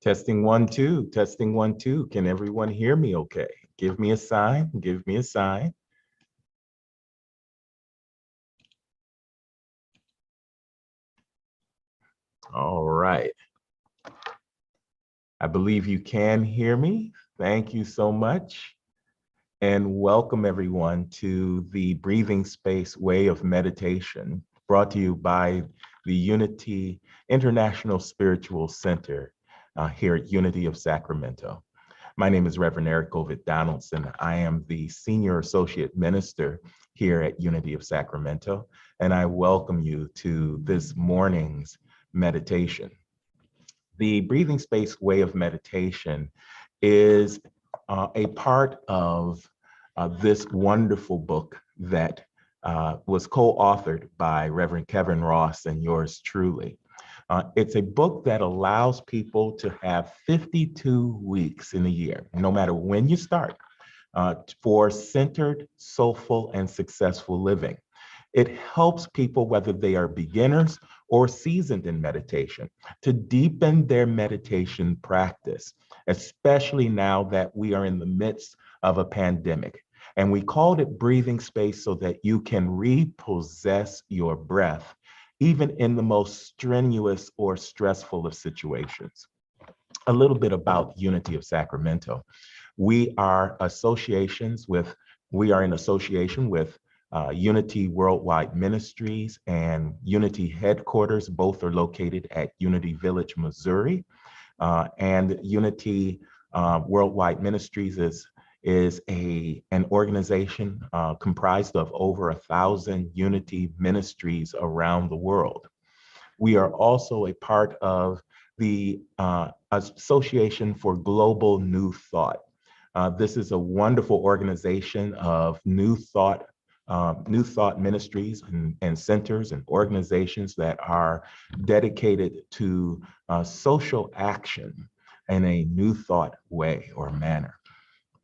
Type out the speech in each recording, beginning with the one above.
Testing 1, 2, testing 1, 2. Can everyone hear me okay? Give me a sign, give me a sign. All right. I believe you can hear me. Thank you so much. And welcome everyone to the Breathing Space Way of Meditation, brought to you by the Unity International Spiritual Center here at Unity of Sacramento. My name is Reverend Eric Ovid Donaldson. I am the Senior Associate Minister here at Unity of Sacramento, and I welcome you to this morning's meditation. The Breathing Space Way of Meditation is a part of this wonderful book that was co-authored by Reverend Kevin Ross and yours truly. It's a book that allows people to have 52 weeks in a year, no matter when you start, for centered, soulful, and successful living. It helps people, whether they are beginners or seasoned in meditation, to deepen their meditation practice, especially now that we are in the midst of a pandemic. And we called it Breathing Space so that you can repossess your breath, even in the most strenuous or stressful of situations. A little bit about Unity of Sacramento. We are in association with Unity Worldwide Ministries and Unity headquarters. Both are located at Unity Village, Missouri. And Unity Worldwide Ministries is an organization comprised of over 1,000 Unity ministries around the world. We are also a part of the Association for Global New Thought. This is a wonderful organization of New Thought ministries and centers and organizations that are dedicated to social action in a new thought way or manner.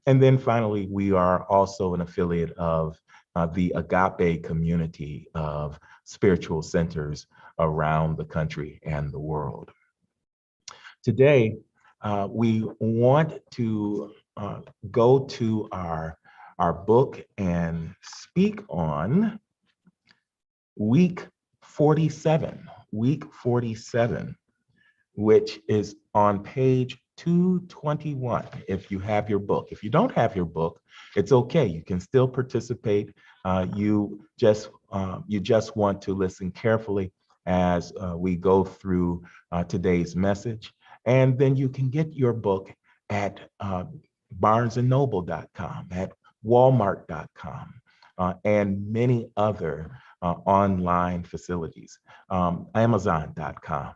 And then finally, we are also an affiliate of the Agape community of spiritual centers around the country and the world. Today, we want to go to our book and speak on week 47, which is on page 221 if you have your book. If you don't have your book, it's okay. You can still participate. You just want to listen carefully as we go through today's message. And then you can get your book at barnesandnoble.com, at walmart.com, and many other online facilities, amazon.com,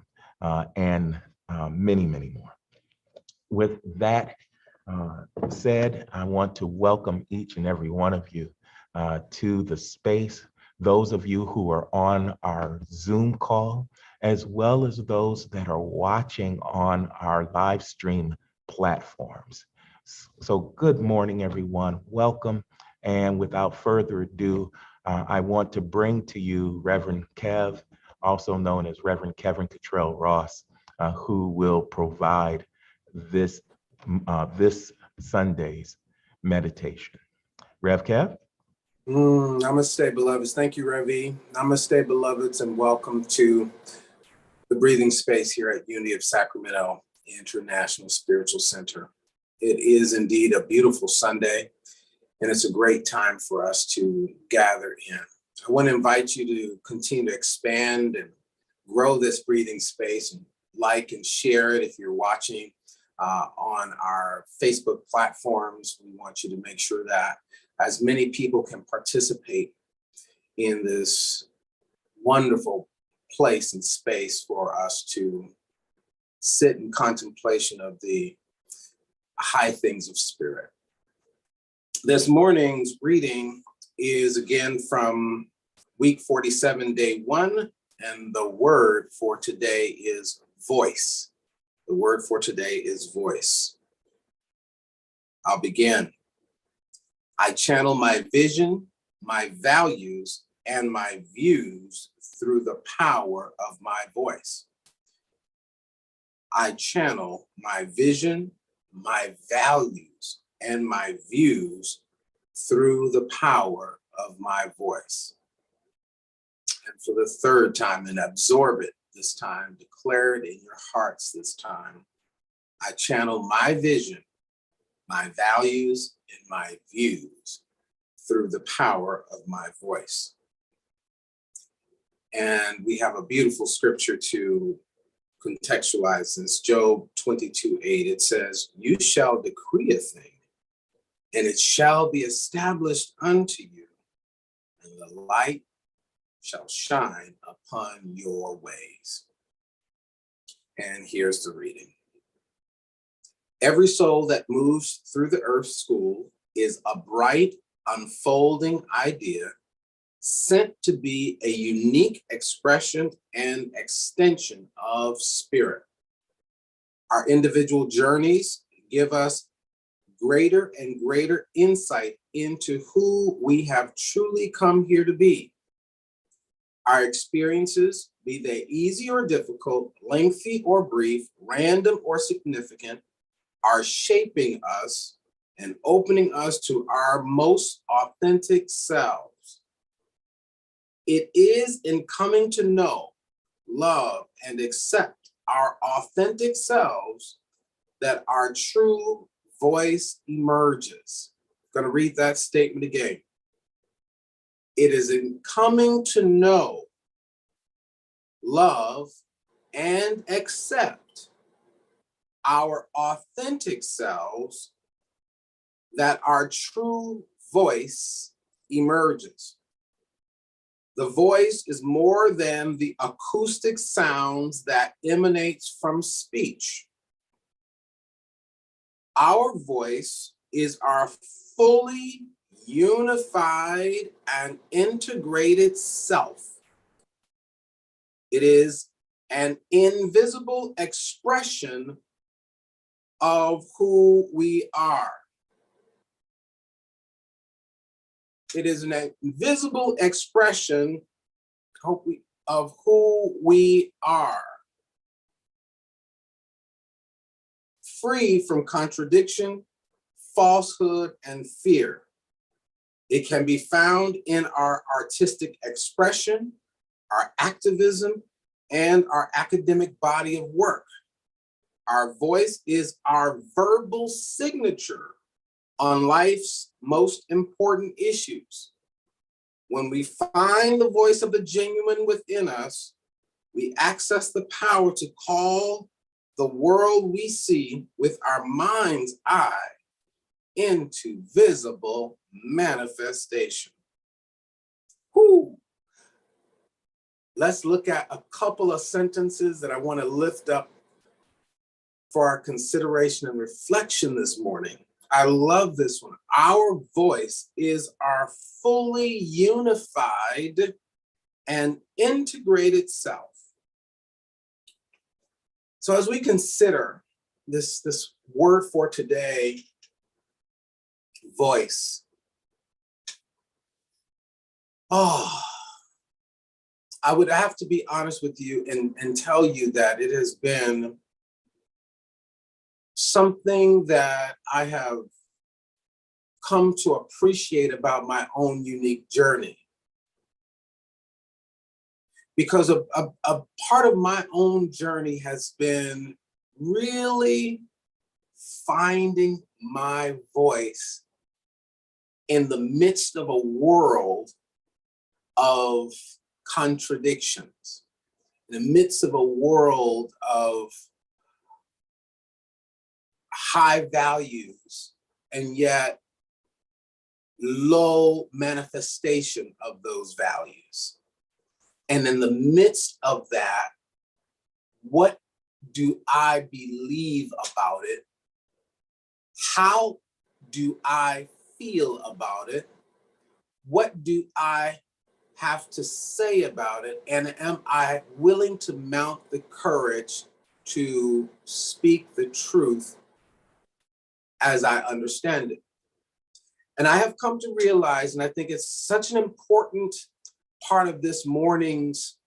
and many, many more. With that said, I want to welcome each and every one of you to the space, those of you who are on our Zoom call, as well as those that are watching on our live stream platforms. So good morning, everyone. Welcome. And without further ado, I want to bring to you Reverend Kev, also known as Reverend Kevin Cottrell Ross, who will provide this Sunday's meditation. Rev Kev? Namaste, beloveds. Thank you, Revi. Namaste, beloveds, and welcome to the Breathing Space here at Unity of Sacramento International Spiritual Center. It is indeed a beautiful Sunday, and it's a great time for us to gather in. I want to invite you to continue to expand and grow this breathing space, and like and share it if you're watching on our Facebook platforms. We want you to make sure that as many people can participate in this wonderful place and space for us to sit in contemplation of the high things of spirit. This morning's reading is again from week 47, day 1, and the word for today is voice. The word for today is voice. I'll begin. I channel my vision, my values, and my views through the power of my voice. I channel my vision, my values, and my views through the power of my voice. And for the third time, and absorb it this time, declare it in your hearts this time. I channel my vision, my values, and my views through the power of my voice. And we have a beautiful scripture to contextualize this. Job 22:8. It says, "You shall decree a thing, and it shall be established unto you, and the light shall shine upon your ways." And here's the reading. Every soul that moves through the earth school is a bright, unfolding idea sent to be a unique expression and extension of spirit. Our individual journeys give us greater and greater insight into who we have truly come here to be. Our experiences, be they easy or difficult, lengthy or brief, random or significant, are shaping us and opening us to our most authentic selves. It is in coming to know, love, and accept our authentic selves that our true voice emerges. I'm going to read that statement again. It is in coming to know, love, and accept our authentic selves that our true voice emerges. The voice is more than the acoustic sounds that emanates from speech. Our voice is our fully unified and integrated self. It is an invisible expression of who we are. It is an invisible expression of who we are, free from contradiction, falsehood, and fear. It can be found in our artistic expression, our activism, and our academic body of work. Our voice is our verbal signature on life's most important issues. When we find the voice of the genuine within us, we access the power to call the world we see with our mind's eye into visible manifestation. Whew. Let's look at a couple of sentences that I want to lift up for our consideration and reflection this morning. I love this one. Our voice is our fully unified and integrated self. So as we consider this word for today, voice. I would have to be honest with you and tell you that it has been something that I have come to appreciate about my own unique journey. Because a part of my own journey has been really finding my voice in the midst of a world of contradictions, in the midst of a world of high values and yet low manifestation of those values. And in the midst of that, what do I believe about it? How do I feel about it? What do I have to say about it? And am I willing to mount the courage to speak the truth as I understand it? And I have come to realize, and I think it's such an important part of this morning's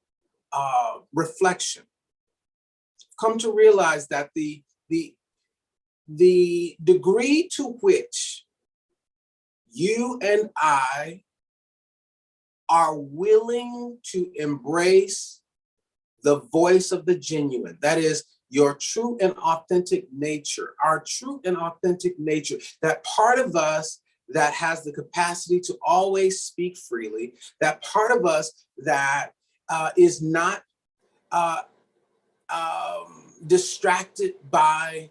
reflection. come to realize that the degree to which you and I are willing to embrace the voice of the genuine, that is your true and authentic nature, our true and authentic nature, that part of us that has the capacity to always speak freely, that part of us that is not distracted by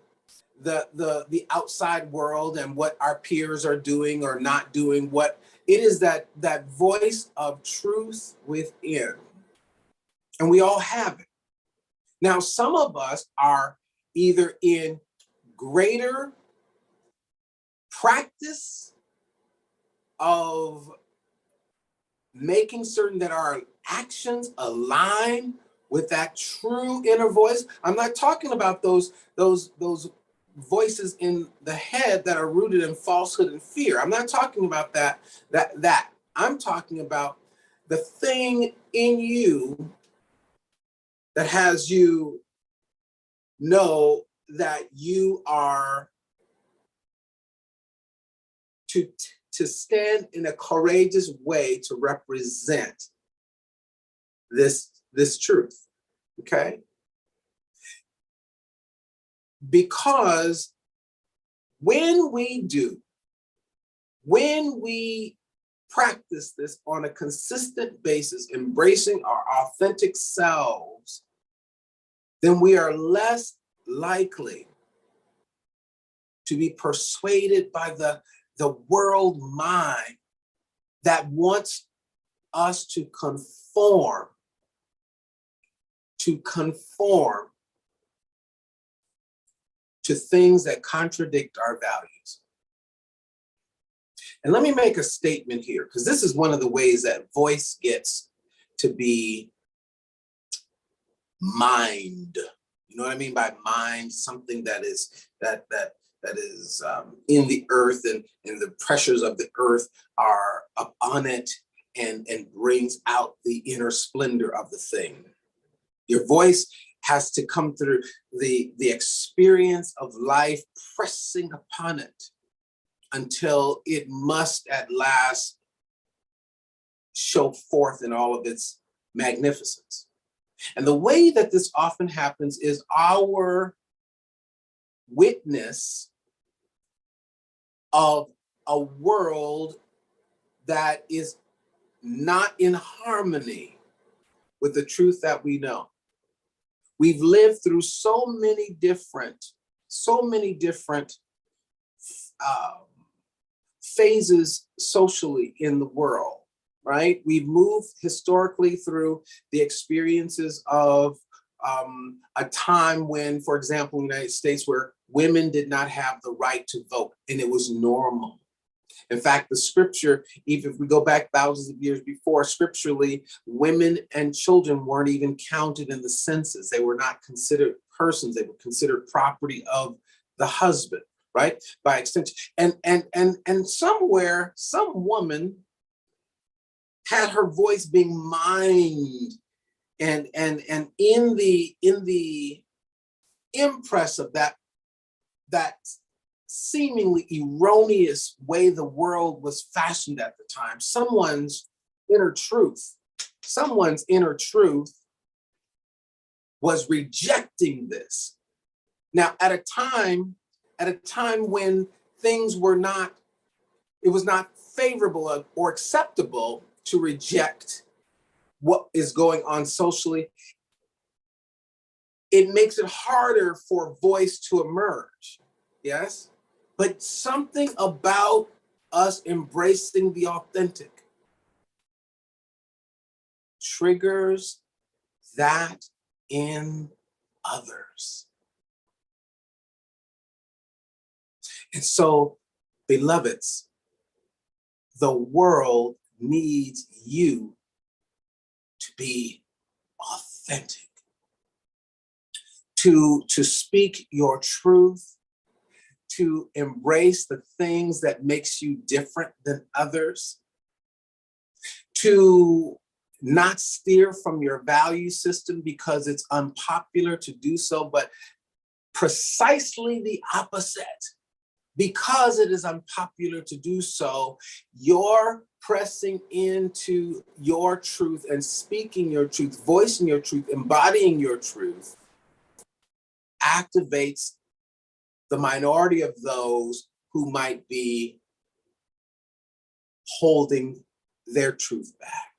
the outside world and what our peers are doing or not doing. What it is, that voice of truth within, and we all have it. Now, some of us are either in greater practice of making certain that our actions align with that true inner voice. I'm not talking about those voices in the head that are rooted in falsehood and fear. I'm not talking about that. I'm talking about the thing in you that has you know that you are to stand in a courageous way to represent this truth, okay? Because when we practice this on a consistent basis, embracing our authentic selves, then we are less likely to be persuaded by the world mind that wants us to conform to things that contradict our values. And let me make a statement here, because this is one of the ways that voice gets to be mind. You know what I mean by mind? Something that is in the earth, and the pressures of the earth are upon it, and brings out the inner splendor of the thing. Your voice has to come through the experience of life pressing upon it until it must at last show forth in all of its magnificence. And the way that this often happens is our witness of a world that is not in harmony with the truth that we know. We've lived through so many different phases socially in the world, right? We've moved historically through the experiences of a time when, for example, in the United States, where women did not have the right to vote, and it was normal. In fact, the scripture, even if we go back thousands of years before, scripturally, women and children weren't even counted in the census. They were not considered persons. They were considered property of the husband, right? By extension. And somewhere, some woman had her voice being mined, and in the impress of that seemingly erroneous way the world was fashioned at the time, someone's inner truth was rejecting this. Now, at a time when things were not, it was not favorable or acceptable to reject what is going on socially, it makes it harder for voice to emerge. Yes? But something about us embracing the authentic triggers that in others. And so, beloveds, the world needs you to be authentic, to speak your truth, to embrace the things that makes you different than others, to not steer from your value system because it's unpopular to do so, but precisely the opposite. Because it is unpopular to do so, you're pressing into your truth and speaking your truth, voicing your truth, embodying your truth, activates the minority of those who might be holding their truth back.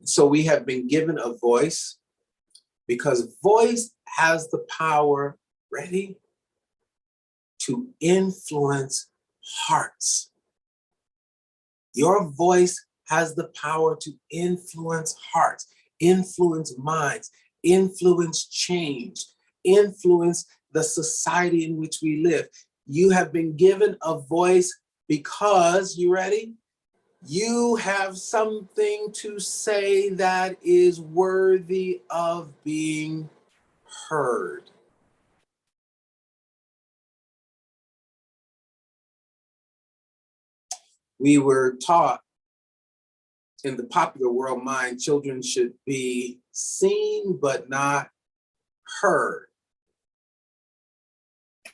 So we have been given a voice because voice has the power, ready, to influence hearts. Your voice has the power to influence hearts, influence minds, influence change, influence the society in which we live. You have been given a voice because, you ready? You have something to say that is worthy of being heard. We were taught in the popular world mind, children should be seen but not heard.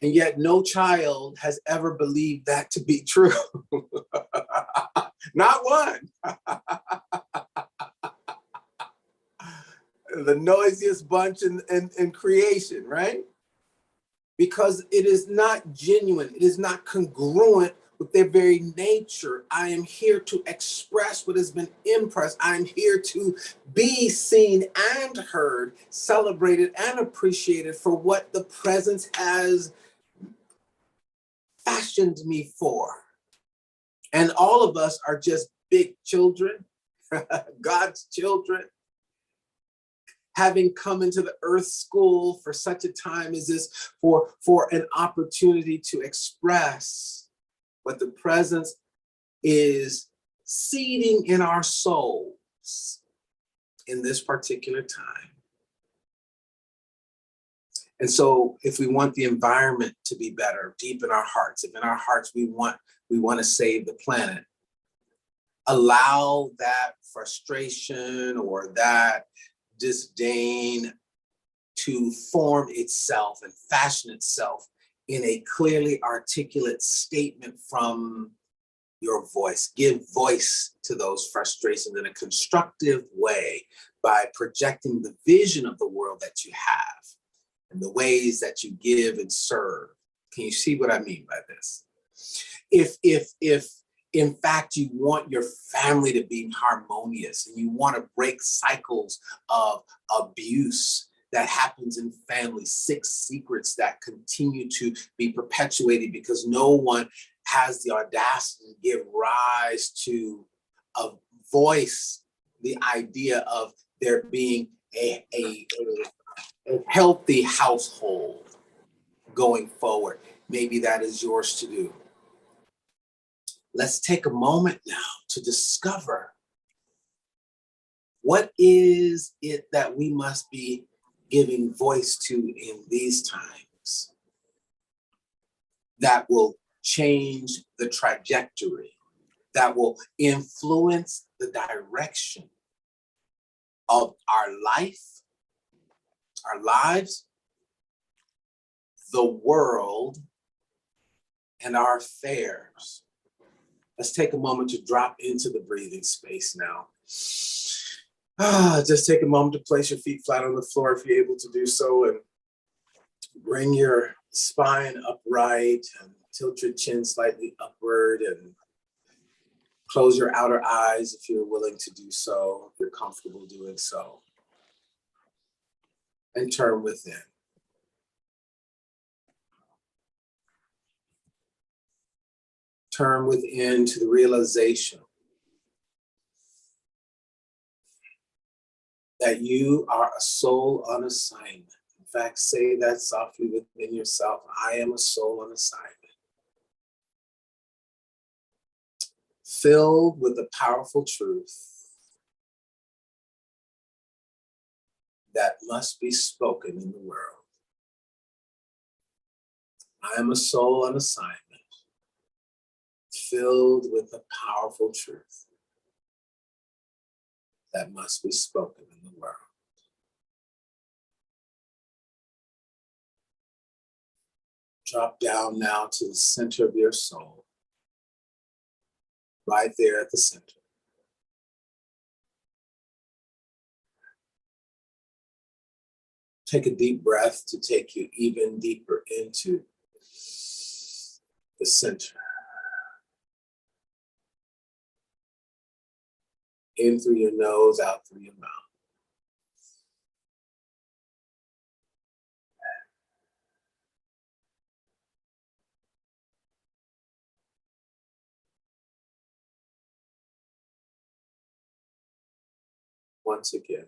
And yet no child has ever believed that to be true. Not one. The noisiest bunch in creation, right? Because it is not genuine, it is not congruent with their very nature. I am here to express what has been impressed. I am here to be seen and heard, celebrated and appreciated for what the presence has fashioned me for. And all of us are just big children, God's children, having come into the earth school for such a time as this, for an opportunity to express what the presence is seeding in our souls in this particular time. And so if we want the environment to be better, deep in our hearts, if in our hearts we want to save the planet, allow that frustration or that disdain to form itself and fashion itself in a clearly articulate statement from your voice. Give voice to those frustrations in a constructive way by projecting the vision of the world that you have and the ways that you give and serve. Can you see what I mean by this? If in fact you want your family to be harmonious and you want to break cycles of abuse that happens in families, 6 secrets that continue to be perpetuated because no one has the audacity to give rise to a voice, the idea of there being a healthy household going forward. Maybe that is yours to do. Let's take a moment now to discover what is it that we must be giving voice to in these times that will change the trajectory, that will influence the direction of our life, our lives, the world, and our affairs. Let's take a moment to drop into the breathing space now. Just take a moment to place your feet flat on the floor if you're able to do so, and bring your spine upright and tilt your chin slightly upward and close your outer eyes if you're willing to do so, if you're comfortable doing so, and turn within. Turn within to the realization that you are a soul on assignment. In fact, say that softly within yourself. I am a soul on assignment. Filled with the powerful truth that must be spoken in the world. I am a soul on assignment. filled with the powerful truth that must be spoken in the world. Drop down now to the center of your soul, right there at the center. Take a deep breath to take you even deeper into the center. In through your nose, out through your mouth. Once again.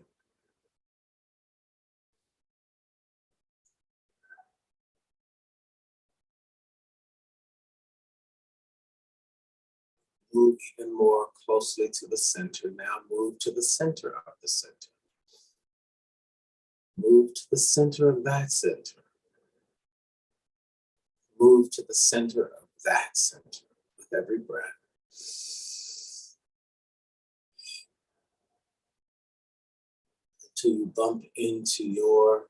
Move even more closely to the center. Now move to the center of the center. Move to the center of that center. Move to the center of that center with every breath. Until you bump into your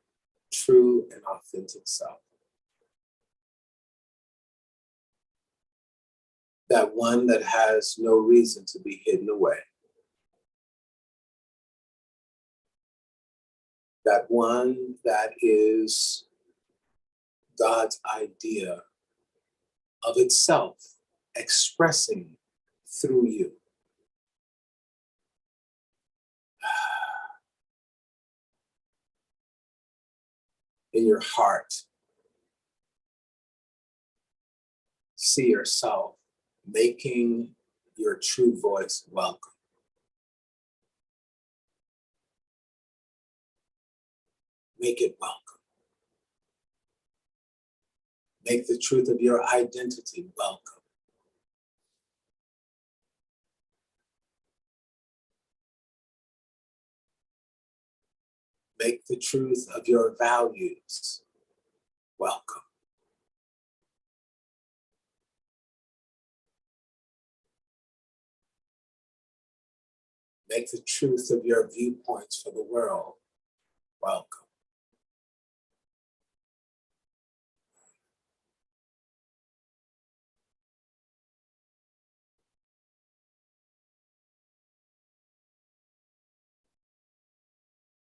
true and authentic self. That one that has no reason to be hidden away. That one that is God's idea of itself expressing through you. In your heart, see yourself making your true voice welcome. Make it welcome. Make the truth of your identity welcome. Make the truth of your values welcome. Make the truth of your viewpoints for the world welcome.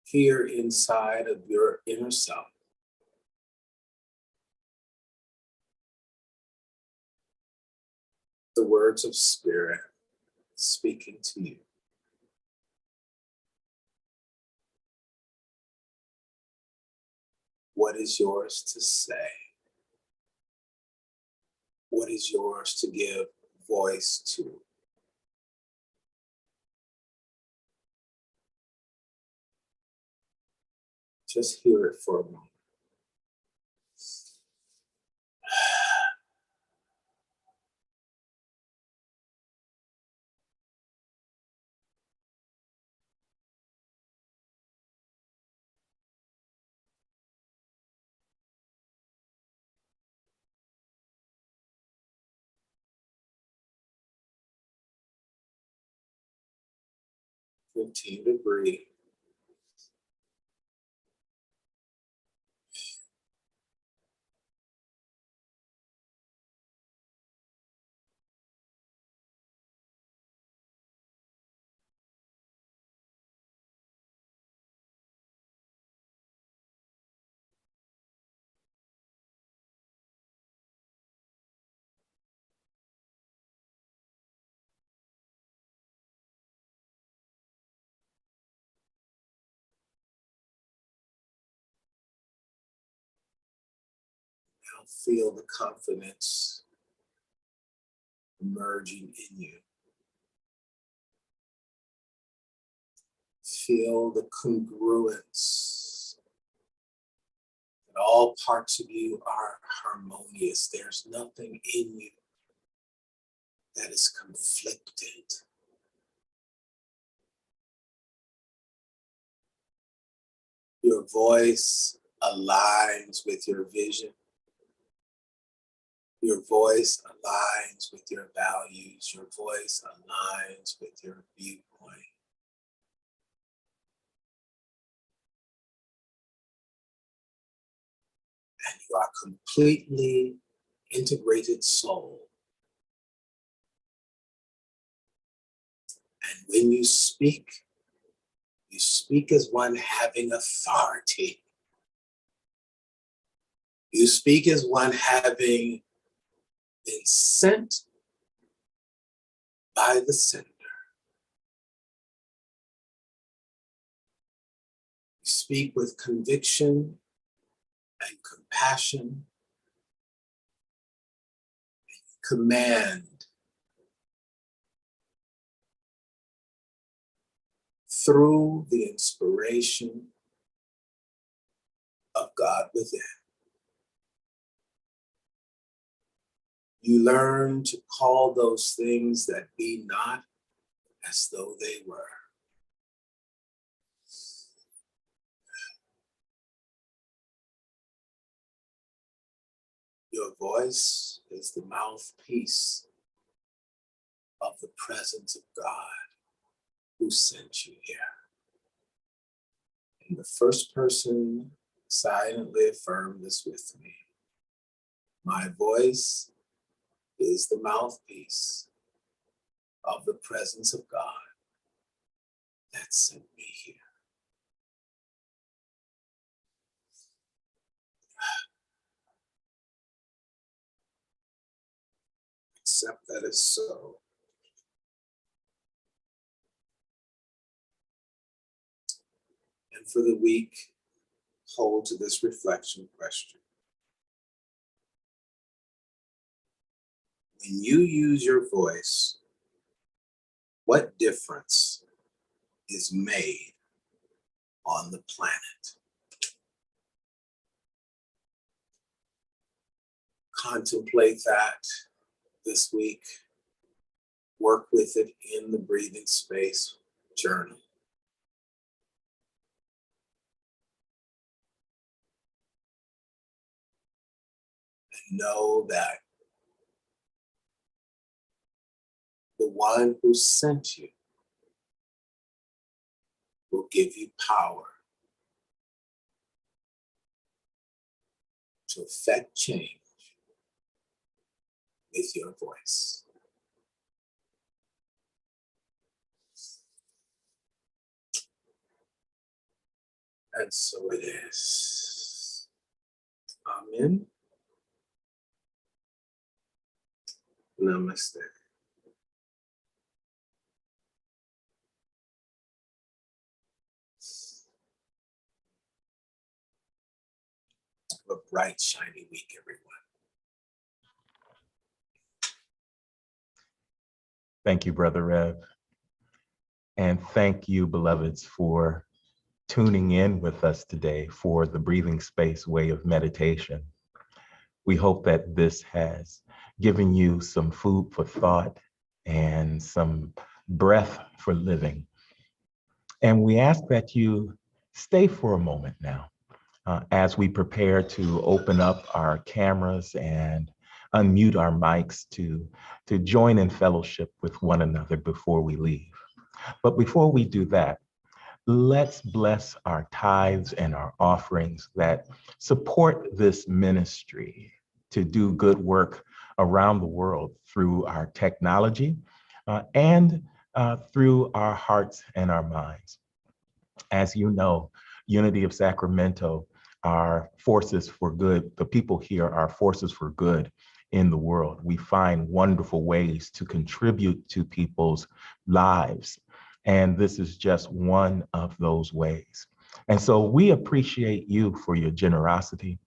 Here inside of your inner self, the words of Spirit speaking to you. What is yours to say? What is yours to give voice to? Just hear it for a moment. Continue to breathe. Now feel the confidence emerging in you. Feel the congruence. That all parts of you are harmonious. There's nothing in you that is conflicted. Your voice aligns with your vision. Your voice aligns with your values. Your voice aligns with your viewpoint. And you are completely integrated soul. And when you speak as one having authority. You speak as one having been sent by the sender. You speak with conviction and compassion, command through the inspiration of God within. You learn to call those things that be not as though they were. Your voice is the mouthpiece of the presence of God who sent you here. And the first person silently affirm this with me. My voice is the mouthpiece of the presence of God that sent me here. Accept that is so. And for the week, hold to this reflection question. When you use your voice, what difference is made on the planet? Contemplate that this week. Work with it in the breathing space journal. And know that the one who sent you will give you power to affect change with your voice. And so it is. Amen. Namaste. Have a bright, shiny week, everyone. Thank you, Brother Rev. And thank you, beloveds, for tuning in with us today for the Breathing Space Way of Meditation. We hope that this has given you some food for thought and some breath for living. And we ask that you stay for a moment now as we prepare to open up our cameras and unmute our mics to join in fellowship with one another before we leave. But before we do that, let's bless our tithes and our offerings that support this ministry to do good work around the world through our technology and through our hearts and our minds. As you know, Unity of Sacramento are forces for good. The people here are forces for good in the world. We find wonderful ways to contribute to people's lives. And this is just one of those ways. And so we appreciate you for your generosity.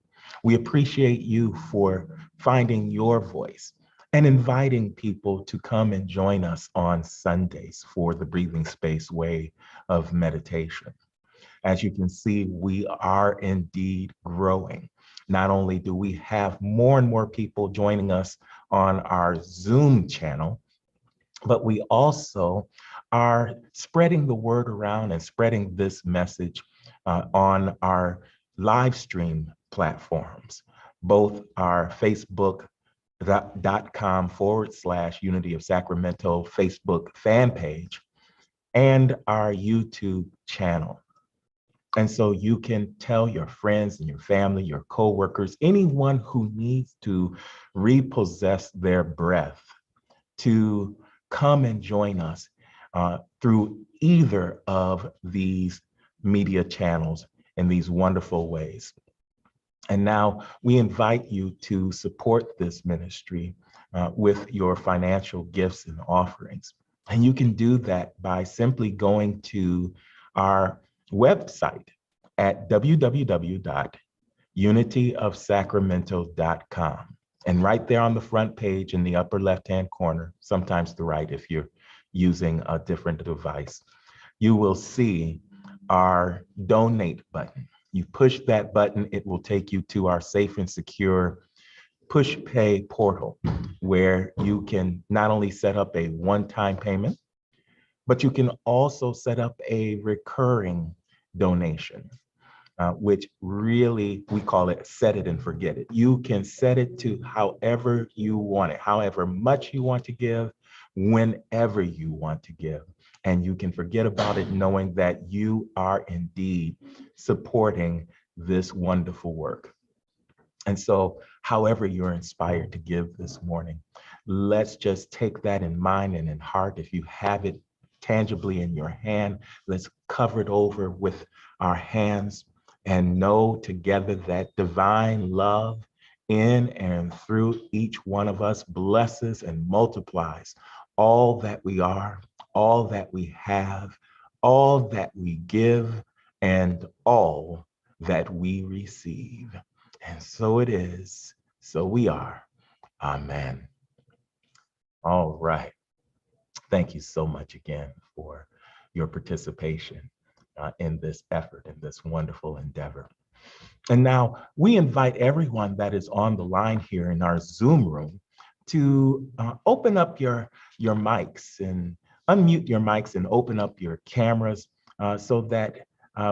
We appreciate you for finding your voice and inviting people to come and join us on Sundays for the Breathing Space Way of Meditation. As you can see, we are indeed growing. Not only do we have more and more people joining us on our Zoom channel, but we also are spreading the word around and spreading this message on our live stream platforms, both our Facebook facebook.com/Unity of Sacramento Facebook fan page and our YouTube channel. And so you can tell your friends and your family, your coworkers, anyone who needs to repossess their breath to come and join us through either of these media channels in these wonderful ways. And now we invite you to support this ministry with your financial gifts and offerings. And you can do that by simply going to our website at www.unityofsacramento.com. And right there on the front page in the upper left-hand corner, sometimes the right if you're using a different device, you will see our donate button. You push that button, it will take you to our safe and secure push pay portal, where you can not only set up a one-time payment, but you can also set up a recurring donation, which really, we call it set it and forget it. You can set it to however you want it, however much you want to give, whenever you want to give. And you can forget about it knowing that you are indeed supporting this wonderful work. And so, however you're inspired to give this morning, let's just take that in mind and in heart. If you have it tangibly in your hand, let's cover it over with our hands and know together that divine love in and through each one of us blesses and multiplies all that we are, all that we have, all that we give, and all that we receive. And so it is, so we are. Amen. All right. Thank you so much again for your participation in this effort, in this wonderful endeavor. And now we invite everyone that is on the line here in our Zoom room to open up your mics and unmute your mics and open up your cameras so that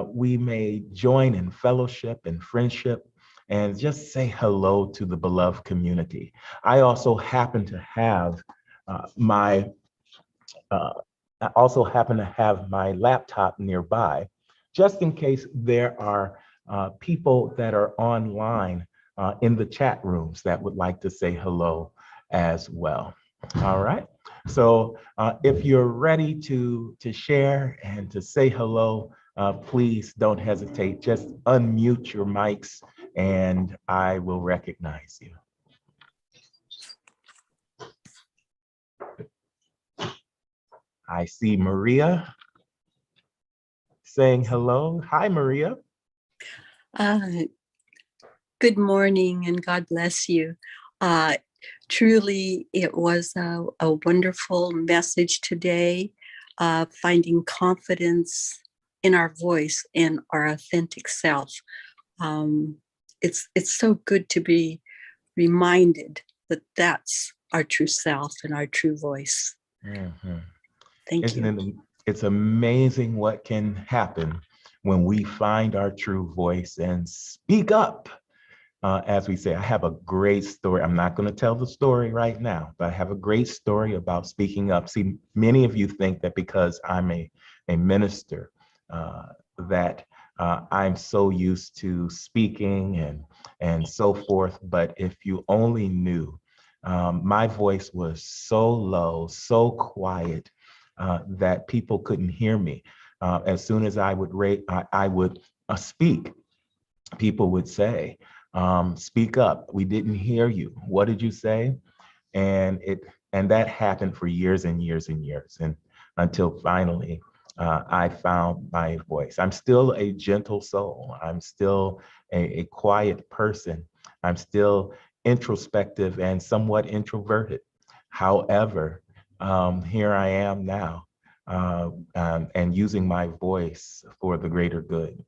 we may join in fellowship and friendship and just say hello to the beloved community. I also happen to have my laptop nearby, just in case there are people that are online in the chat rooms that would like to say hello as well. All right. So if you're ready to share and to say hello, please don't hesitate. Just unmute your mics and I will recognize you. I see Maria saying hello. Hi, Maria. Good morning and God bless you. Truly, it was a wonderful message today, finding confidence in our voice and our authentic self. It's so good to be reminded that that's our true self and our true voice. Mm-hmm. Thank you. It's amazing what can happen when we find our true voice and speak up. As we say, I have a great story. I'm not going to tell the story right now, but I have a great story about speaking up. See, many of you think that because I'm a minister, that I'm so used to speaking and so forth. But if you only knew, my voice was so low, so quiet, that people couldn't hear me. As soon as I would speak, people would say, speak up. We didn't hear you. What did you say? And that happened for years and years and years, and until finally I found my voice. I'm still a gentle soul. I'm still a quiet person. I'm still introspective and somewhat introverted. However, here I am now, and using my voice for the greater good.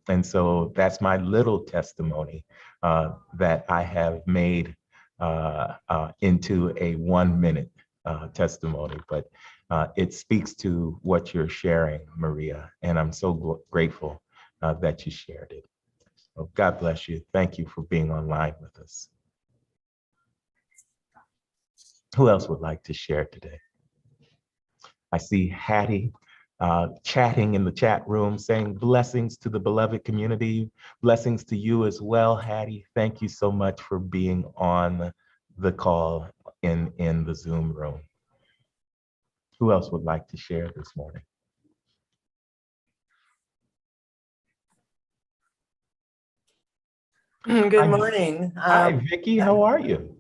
And so that's my little testimony that I have made into a 1 minute testimony, but it speaks to what you're sharing, Maria, and I'm so grateful that you shared it. So God bless you. Thank you for being online with us. Who else would like to share today? I see Hattie chatting in the chat room, saying blessings to the beloved community. Blessings to you as well, Hattie. Thank you so much for being on the call in the Zoom room. Who else would like to share this morning? Good morning. Hi, Vicki. How are you?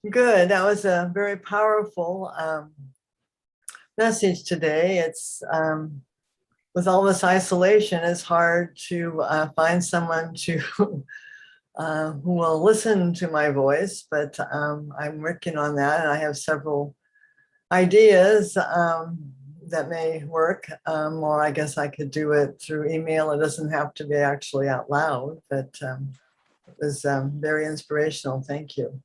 Good. That was a very powerful message today. It's with all this isolation, it's hard to find someone to who will listen to my voice. But I'm working on that, and I have several ideas that may work. Or I guess I could do it through email. It doesn't have to be actually out loud, but it was very inspirational. Thank you.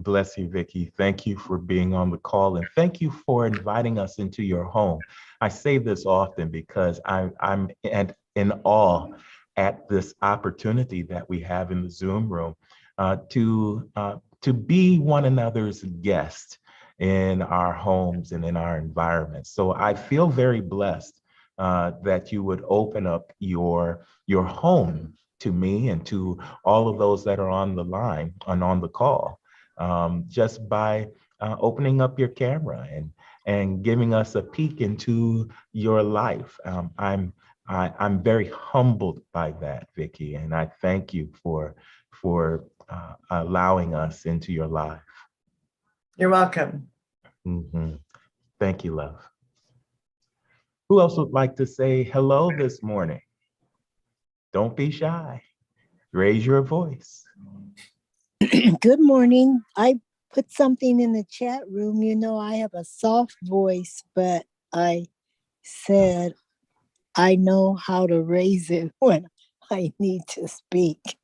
Bless you, Vicki. Thank you for being on the call, and thank you for inviting us into your home. I say this often because I'm in awe at this opportunity that we have in the Zoom room to be one another's guest in our homes and in our environments. So I feel very blessed that you would open up your home to me and to all of those that are on the line and on the call, just by opening up your camera and giving us a peek into your life. I'm very humbled by that, Vicki, and I thank you for allowing us into your life. You're welcome. Thank you, love. Who else would like to say hello this morning? Don't be shy. Raise your voice. Good morning. I put something in the chat room. You know, I have a soft voice, but I said I know how to raise it when I need to speak.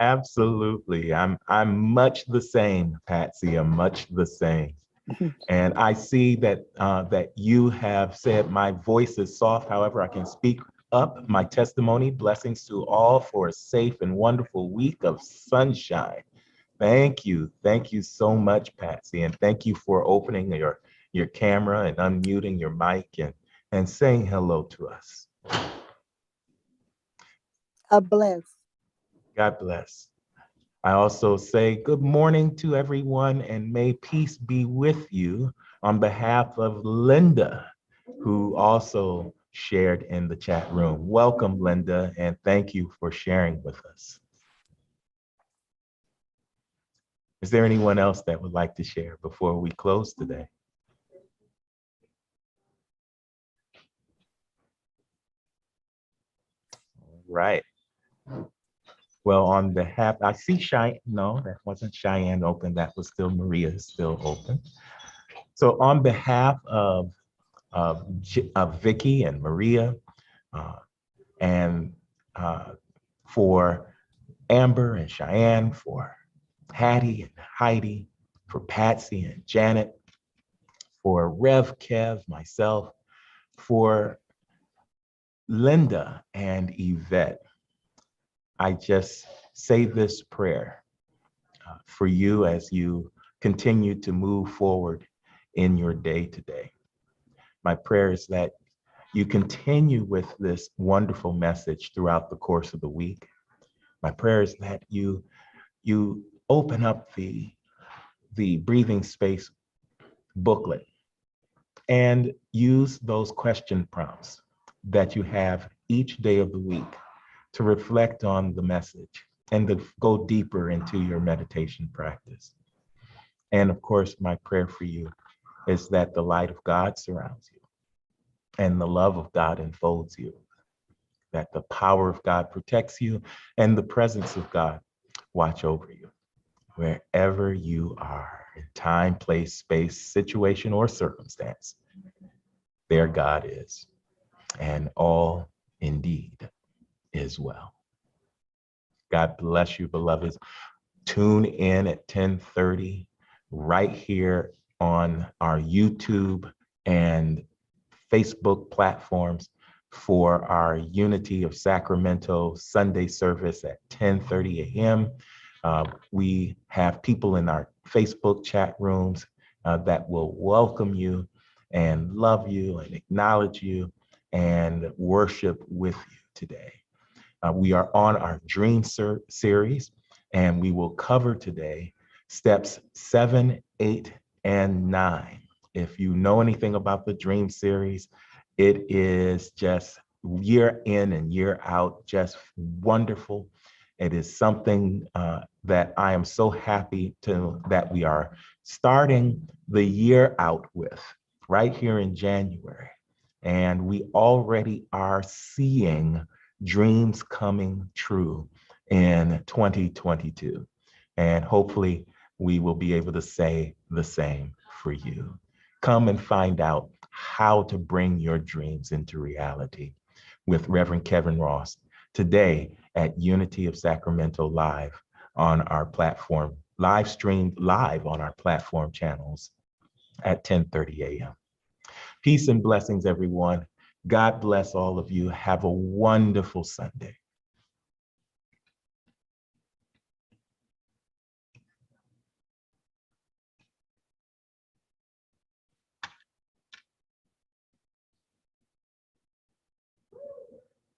Absolutely. I'm much the same, Patsy. I'm much the same. And I see that that you have said my voice is soft. However, I can speak up. My testimony, blessings to all for a safe and wonderful week of sunshine. Thank you. Thank you so much, Patsy. And thank you for opening your camera and unmuting your mic and saying hello to us. God bless. God bless. I also say good morning to everyone and may peace be with you on behalf of Linda, who also shared in the chat room. Welcome, Linda, and thank you for sharing with us. Is there anyone else that would like to share before we close today? All right. Well, on behalf, I see Cheyenne. No, that wasn't Cheyenne open. That was still Maria, still open. So on behalf of Vicki and Maria, and for Amber and Cheyenne, for Hattie and Heidi, for Patsy and Janet, for Rev Kev, myself, for Linda and Yvette, I just say this prayer for you as you continue to move forward in your day today. My prayer is that you continue with this wonderful message throughout the course of the week. My prayer is that you open up the breathing space booklet and use those question prompts that you have each day of the week to reflect on the message and to go deeper into your meditation practice. And of course, my prayer for you is that the light of God surrounds you and the love of God enfolds you, that the power of God protects you and the presence of God watch over you wherever you are in time, place, space, situation, or circumstance. There God is, and all indeed is well. God bless you, beloveds. Tune in at 10:30 right here on our YouTube and Facebook platforms for our Unity of Sacramento Sunday service at 10:30 a.m. We have people in our Facebook chat rooms that will welcome you and love you and acknowledge you and worship with you today. We are on our Dream series, and we will cover today steps 7, 8, and 9. If you know anything about the Dream series, it is just year in and year out, just wonderful. It is something that I am so happy that we are starting the year out with right here in January. And we already are seeing dreams coming true in 2022. And hopefully we will be able to say the same for you. Come and find out how to bring your dreams into reality with Reverend Kevin Ross today at Unity of Sacramento Live on our platform, live streamed live on our platform channels at 10:30 a.m. Peace and blessings, everyone. God bless all of you. Have a wonderful Sunday.